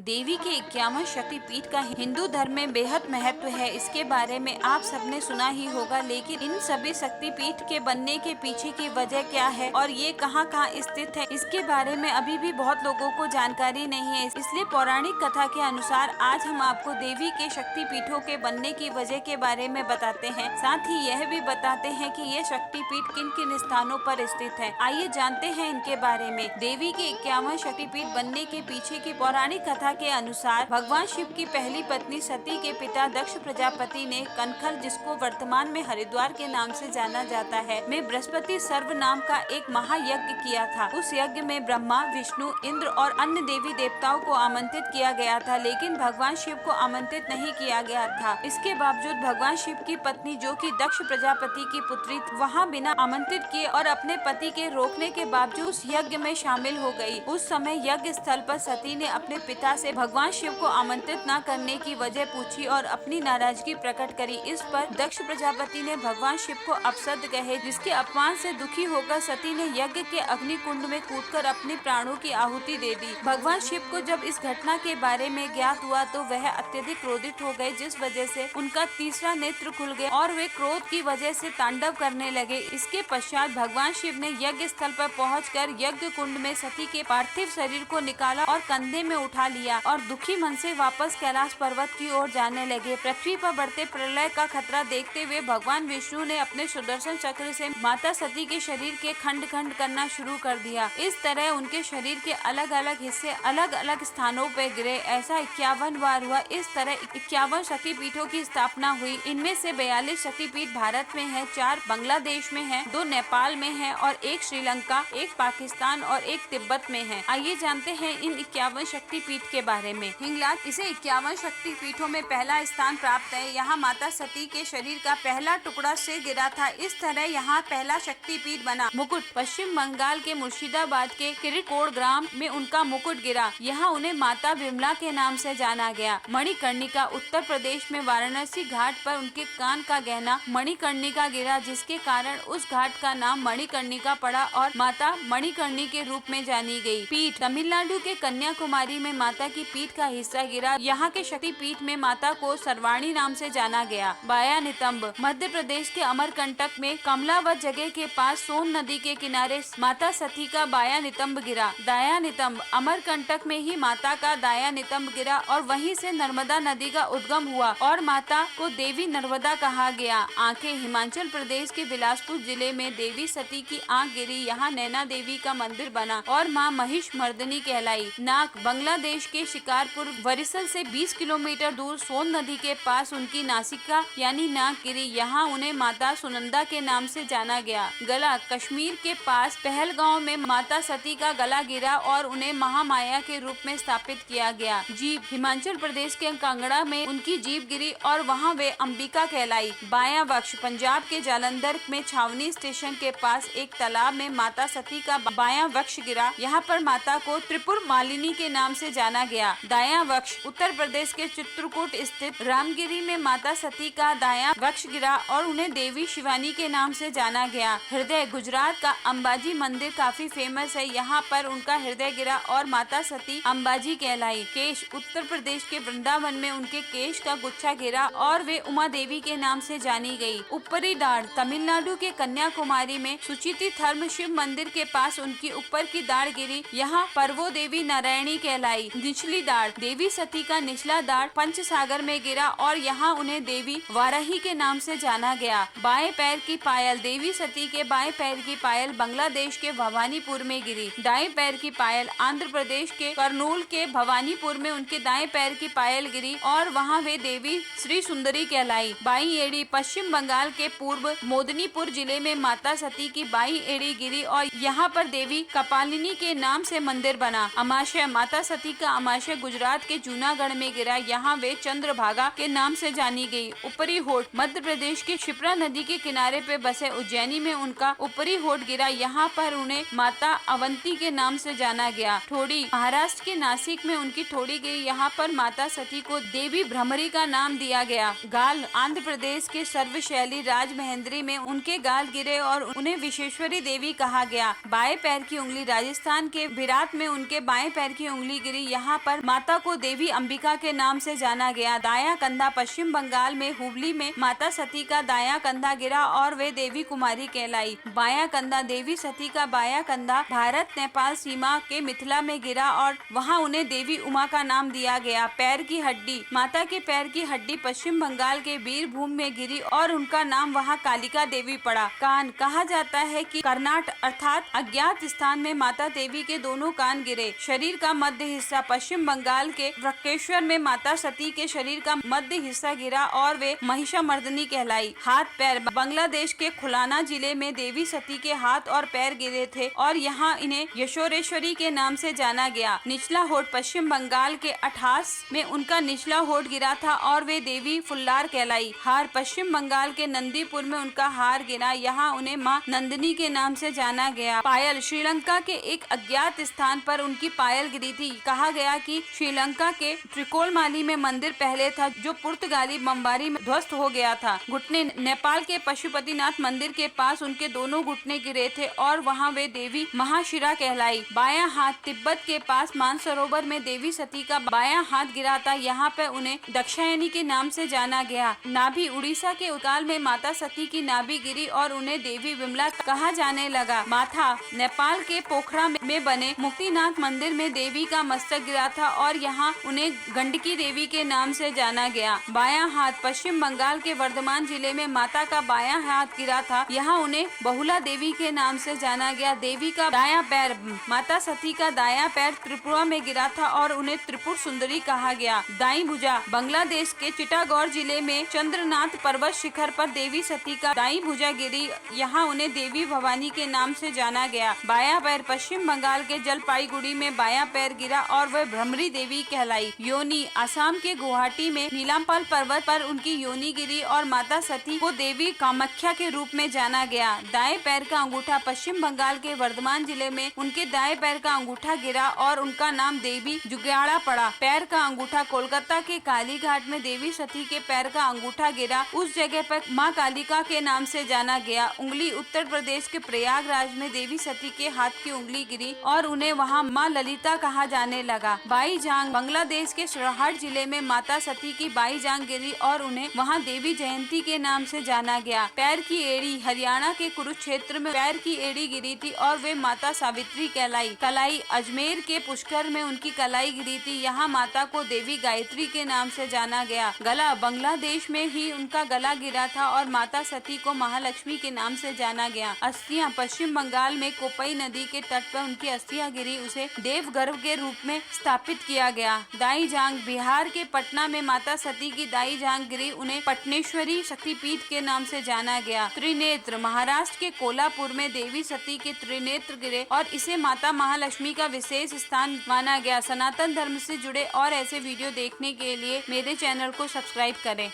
देवी के 51 शक्तिपीठ का हिंदू धर्म में बेहद महत्व है। इसके बारे में आप सबने सुना ही होगा, लेकिन इन सभी शक्तिपीठ के बनने के पीछे की वजह क्या है और ये कहाँ कहाँ स्थित है, इसके बारे में अभी भी बहुत लोगों को जानकारी नहीं है। इसलिए पौराणिक कथा के अनुसार आज हम आपको देवी के शक्तिपीठों के बनने की वजह के बारे में बताते हैं। साथ ही यह भी बताते हैं कि ये शक्तिपीठ किन किन स्थानों पर स्थित है। आइए जानते हैं इनके बारे में। देवी के 51 शक्तिपीठ बनने के पीछे की पौराणिक कथा के अनुसार भगवान शिव की पहली पत्नी सती के पिता दक्ष प्रजापति ने कनखल, जिसको वर्तमान में हरिद्वार के नाम से जाना जाता है, में बृहस्पति सर्व नाम का एक महायज्ञ किया था। उस यज्ञ में ब्रह्मा, विष्णु, इंद्र और अन्य देवी देवताओं को आमंत्रित किया गया था, लेकिन भगवान शिव को आमंत्रित नहीं किया गया था। इसके बावजूद भगवान शिव की पत्नी, जो कि दक्ष प्रजापति की पुत्री, वहां बिना आमंत्रित किए और अपने पति के रोकने के बावजूद उस यज्ञ में शामिल हो गई। उस समय यज्ञ स्थल पर सती ने अपने पिता से भगवान शिव को आमंत्रित न करने की वजह पूछी और अपनी नाराजगी प्रकट करी। इस पर दक्ष प्रजापति ने भगवान शिव को अपशब्द कहे, जिसके अपमान से दुखी होकर सती ने यज्ञ के अग्नि कुंड में कूदकर अपने प्राणों की आहुति दे दी। भगवान शिव को जब इस घटना के बारे में ज्ञात हुआ तो वह अत्यधिक क्रोधित हो गए, जिस वजह से उनका तीसरा नेत्र खुल गया और वे क्रोध की वजह से तांडव करने लगे। इसके पश्चात भगवान शिव ने यज्ञ स्थल पर पहुंचकर यज्ञ कुंड में सती के पार्थिव शरीर को निकाला और कंधे में उठा लिया और दुखी मन से वापस कैलाश पर्वत की ओर जाने लगे। पृथ्वी पर बढ़ते प्रलय का खतरा देखते हुए भगवान विष्णु ने अपने सुदर्शन चक्र से माता सती के शरीर के खंड खंड करना शुरू कर दिया। इस तरह उनके शरीर के अलग अलग हिस्से अलग अलग स्थानों पर गिरे। ऐसा 51 बार हुआ। इस तरह 51 शक्तिपीठों की स्थापना हुई। इनमें से 42 शक्तिपीठ भारत में है, 4 बांग्लादेश में है, 2 नेपाल में है और 1 श्रीलंका, 1 पाकिस्तान और 1 तिब्बत में है। आइए जानते हैं इन 51 शक्तिपीठ के बारे में। हिंगलाज इसे 51 शक्तिपीठों में पहला स्थान प्राप्त है। यहाँ माता सती के शरीर का पहला टुकड़ा से गिरा था। इस तरह यहाँ पहला शक्तिपीठ बना। मुकुट पश्चिम बंगाल के मुर्शिदाबाद के किरीटकोट ग्राम में उनका मुकुट गिरा। यहाँ उन्हें माता विमला के नाम से जाना गया। मणिकर्णिका उत्तर प्रदेश में वाराणसी घाट पर उनके कान का गहना मणिकर्णिका गिरा, जिसके कारण उस घाट का नाम मणिकर्णिका पड़ा और माता मणिकर्णी के रूप में जानी गई। पीठ तमिलनाडु के कन्याकुमारी में माता की पीठ का हिस्सा गिरा। यहाँ के शक्तिपीठ में माता को सर्वाणी नाम से जाना गया। बाया नितंब मध्य प्रदेश के अमरकंटक में कमलावत जगह के पास सोन नदी के किनारे माता सती का बाया नितंब गिरा। दाया नितंब अमरकंटक में ही माता का दाया नितंब गिरा और वहीं से नर्मदा नदी का उद्गम हुआ और माता को देवी नर्मदा कहा गया। आंखें हिमाचल प्रदेश के बिलासपुर जिले में देवी सती की आंख गिरी। यहाँ नैना देवी का मंदिर बना और माँ महिष मर्दनी कहलाई। नाक बांग्लादेश के शिकारपुर वरिसल से 20 किलोमीटर दूर सोन नदी के पास उनकी नासिका यानी नाक गिरी। यहाँ उन्हें माता सुनंदा के नाम से जाना गया। गला कश्मीर के पास पहलगांव में माता सती का गला गिरा और उन्हें महामाया के रूप में स्थापित किया गया। जीभ हिमाचल प्रदेश के कांगड़ा में उनकी जीभ गिरी और वहाँ वे अंबिका कहलाई। बायां वक्ष पंजाब के जालंधर में छावनी स्टेशन के पास एक तालाब में माता सती का बायां वक्ष गिरा। यहाँ पर माता को त्रिपुर मालिनी के नाम से जाना गया। दायां वक्ष उत्तर प्रदेश के चित्रकूट स्थित रामगिरी में माता सती का दायां वक्ष गिरा और उन्हें देवी शिवानी के नाम से जाना गया। हृदय गुजरात का अंबाजी मंदिर काफी फेमस है। यहाँ पर उनका हृदय गिरा और माता सती अंबाजी कहलाई। केश उत्तर प्रदेश के वृंदावन में उनके केश का गुच्छा गिरा और वे उमा देवी के नाम से जानी गई। ऊपरी दाढ़ तमिलनाडु के कन्याकुमारी में सुचिति थर्म शिव मंदिर के पास उनकी ऊपर की दाढ़ गिरी। यहाँ पर्वो देवी नारायणी कहलाई। निचली दाढ़ देवी सती का निचला दाढ़ पंचसागर में गिरा और यहाँ उन्हें देवी वाराही के नाम से जाना गया। बाएं पैर की पायल देवी सती के बाएं पैर की पायल बांग्लादेश के भवानीपुर में गिरी। दाएं पैर की पायल आंध्र प्रदेश के कर्नूल के भवानीपुर में उनके दाएं पैर की पायल गिरी और वहाँ वे देवी श्री सुंदरी कहलाई। बाई एड़ी पश्चिम बंगाल के पूर्व मोदनीपुर जिले में माता सती की बाई एड़ी गिरी और यहाँ पर देवी कपालिनी के नाम से मंदिर बना। अमाशय माता सती का अमाशय गुजरात के जूनागढ़ में गिरा। यहाँ वे चंद्रभागा के नाम से जानी गई। ऊपरी होठ मध्य प्रदेश की क्षिप्रा नदी के किनारे पे बसे उज्जैनी में उनका ऊपरी होठ गिरा। यहाँ पर उन्हें माता अवंती के नाम से जाना गया। ठोड़ी महाराष्ट्र के नासिक में उनकी ठोड़ी गई। यहाँ पर माता सती को देवी भ्रमरी का नाम दिया गया। गाल आंध्र प्रदेश के सर्वशैली राजमहेंद्री में उनके गाल गिरे और उन्हें विश्वेश्वरी देवी कहा गया। बाएं पैर की उंगली राजस्थान के विराट में उनके बाएं पैर की उंगली गिरी। यहाँ यहाँ पर माता को देवी अंबिका के नाम से जाना गया। दाया कंधा पश्चिम बंगाल में हुबली में माता सती का दाया कंधा गिरा और वे देवी कुमारी कहलाई। बाया कंधा देवी सती का बाया कंधा भारत नेपाल सीमा के मिथिला में गिरा और वहाँ उन्हें देवी उमा का नाम दिया गया। पैर की हड्डी माता के पैर की हड्डी पश्चिम बंगाल के बीरभूम में गिरी और उनका नाम वहाँ कालिका देवी पड़ा। कान कहा जाता है कि कर्नाट अर्थात अज्ञात स्थान में माता देवी के दोनों कान गिरे। शरीर का मध्य हिस्सा पश्चिम बंगाल के वृक्केश्वर में माता सती के शरीर का मध्य हिस्सा गिरा और वे महिषामर्दिनी कहलाई। हाथ पैर बांग्लादेश के खुलाना जिले में देवी सती के हाथ और पैर गिरे थे और यहाँ इन्हें यशोरेश्वरी के नाम से जाना गया। निचला होठ पश्चिम बंगाल के अठास में उनका निचला होठ गिरा था और वे देवी फुल्लार कहलाई। हार पश्चिम बंगाल के नंदीपुर में उनका हार गिरा, यहाँ उन्हें माँ नंदिनी के नाम से जाना गया। पायल श्रीलंका के एक अज्ञात स्थान पर उनकी पायल गिरी थी। कहा गया कि श्रीलंका के त्रिकोलमाली में मंदिर पहले था जो पुर्तगाली बमबारी में ध्वस्त हो गया था। घुटने नेपाल के पशुपतिनाथ मंदिर के पास उनके दोनों घुटने गिरे थे और वहाँ वे देवी महाशिरा कहलाई। बाया हाथ तिब्बत के पास मानसरोवर में देवी सती का बाया हाथ गिरा था, यहाँ पे उन्हें दक्षायनी के नाम से जाना गया। नाभि उड़ीसा के उकाल में माता सती की नाभि गिरी और उन्हें देवी विमला कहा जाने लगा। माथा नेपाल के पोखरा में बने मुक्तिनाथ मंदिर में देवी का मस्तक गिरा था और यहाँ उन्हें गंडकी देवी के नाम से जाना गया। बाया हाथ पश्चिम बंगाल के वर्धमान जिले में माता का बाया हाथ गिरा था, यहाँ उन्हें बहुला देवी के नाम से जाना गया। देवी का दाया पैर माता सती का दाया पैर त्रिपुरा में गिरा था और उन्हें त्रिपुर सुंदरी कहा गया। दाई भुजा बांग्लादेश के चिटागौर जिले में चंद्रनाथ पर्वत शिखर पर देवी सती का दाई भुजा गिरी, यहाँ उन्हें देवी भवानी के नाम से जाना गया। बाया पैर पश्चिम बंगाल के जलपाईगुड़ी में बाया पैर गिरा और वह भ्रमरी देवी कहलाई। योनी असम के गुवाहाटी में नीलाम्पाल पर्वत पर उनकी योनी गिरी और माता सती को देवी कामाख्या के रूप में जाना गया। दाएं पैर का अंगूठा पश्चिम बंगाल के वर्धमान जिले में उनके दाएं पैर का अंगूठा गिरा और उनका नाम देवी जुग्याड़ा पड़ा। पैर का अंगूठा कोलकाता के काली घाट में देवी सती के पैर का अंगूठा गिरा, उस जगह पर माँ कालिका के नाम से जाना गया। उंगली उत्तर प्रदेश के प्रयागराज में देवी सती के हाथ की उंगली गिरी और उन्हें वहाँ माँ ललिता कहा जाने लगा। बाई जांग बांग्लादेश के सरहाट जिले में माता सती की बाई जांग गिरी और उन्हें वहाँ देवी जयंती के नाम से जाना गया। पैर की एड़ी हरियाणा के कुरुक्षेत्र में पैर की एड़ी गिरी थी और वे माता सावित्री कहलाई। कलाई अजमेर के पुष्कर में उनकी कलाई गिरी थी, यहाँ माता को देवी गायत्री के नाम से जाना गया। गला बांग्लादेश में ही उनका गला गिरा था और माता सती को महालक्ष्मी के नाम से जाना गया। अस्थियां पश्चिम बंगाल में कोपई नदी के तट पर उनकी अस्थियां गिरी, उसे देवगर्भ के रूप में स्थापित किया गया। दाई जांग बिहार के पटना में माता सती की दाई जांग गिरी, उन्हें पटनेश्वरी शक्तिपीठ के नाम से जाना गया। त्रिनेत्र महाराष्ट्र के कोल्हापुर में देवी सती के त्रिनेत्र गिरे और इसे माता महालक्ष्मी का विशेष स्थान माना गया। सनातन धर्म से जुड़े और ऐसे वीडियो देखने के लिए मेरे चैनल को सब्सक्राइब करें।